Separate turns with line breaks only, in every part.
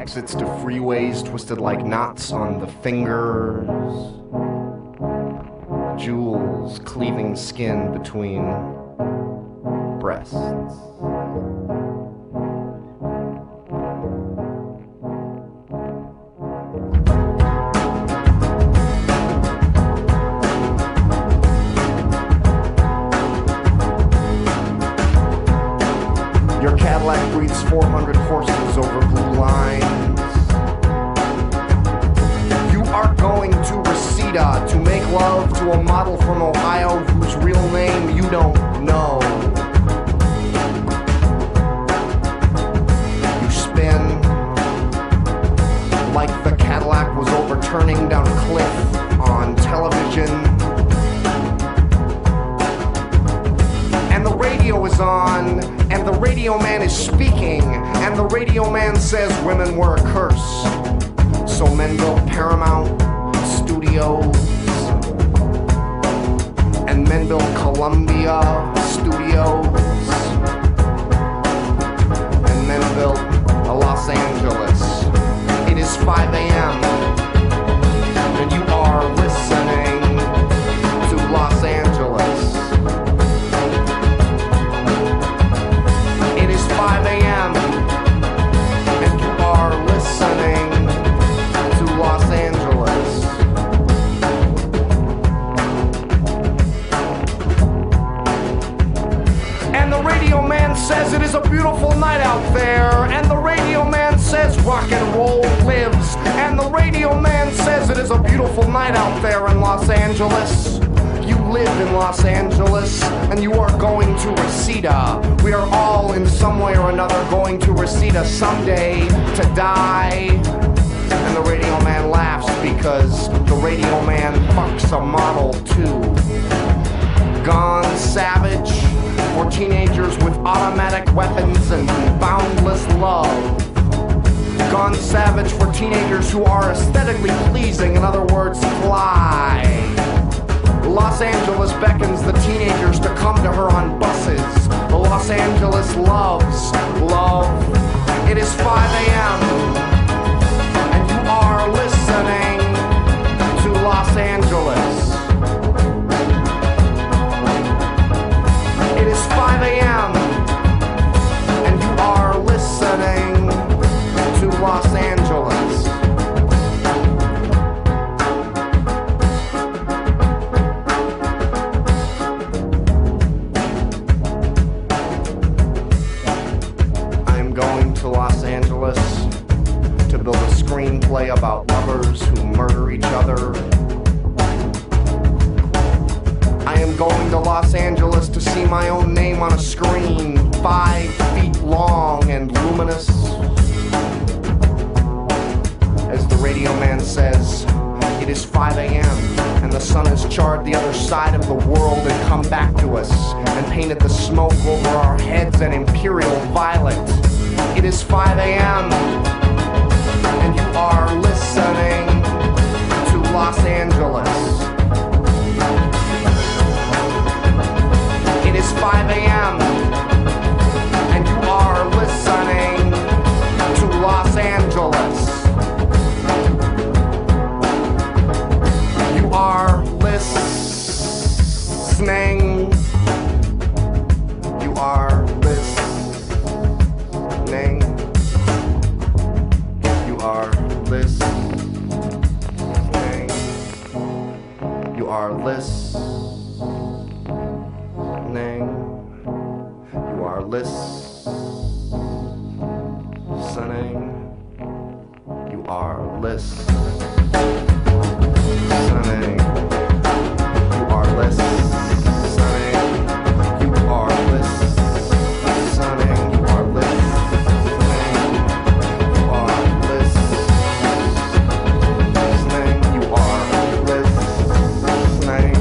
exits to freeways twisted like knots on the fingers. Jewels cleaving skin between breasts. Your Cadillac breathes 400 horses over blue lines. You are going to Reseda to make love to a model from Ohio whose real name you don't know. You spin like the Cadillac was overturning down a cliff on television. And the radio is on, and the radio man is speaking, and the radio man says women were a curse. So men built Paramount Studios, and men built Columbia Studios, and men built a Los Angeles. It is 5 a.m. and you are listening to Los Angeles. It is 5 a.m. and you are listening to Los Angeles. And the radio man says it is a beautiful night out there. And the radio man says rock and roll lives. And the radio man says it is a beautiful night out there in Los Angeles. You live in Los Angeles, and you are going to Reseda. We are all in some way or another going to Reseda someday to die. And the radio man laughs because the radio man fucks a model too. Gone Savage for teenagers with automatic weapons and boundless love. Gone Savage for teenagers who are aesthetically pleasing, in other words, fly. Los Angeles beckons the teenagers to come to her on buses. Los Angeles loves love. It is 5 a.m. and you are listening to Los Angeles. It is 5 a.m. and you are listening to Los Angeles. To Los Angeles to build a screenplay about lovers who murder each other. I am going to Los Angeles to see my own name on a screen 5 feet long and luminous. As the radio man says, it is 5 a.m. and the sun has charred the other side of the world and come back to us and painted the smoke over our heads an imperial violet. It is 5 a.m. and you are listening to Los Angeles. It is 5 a.m. and you are listening to Los Angeles. You are listening. You are listening. You are listening. You are listening. You are listening.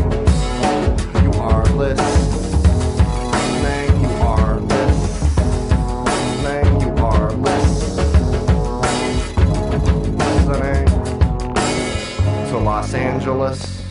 You are listening. You are listening. Los Angeles.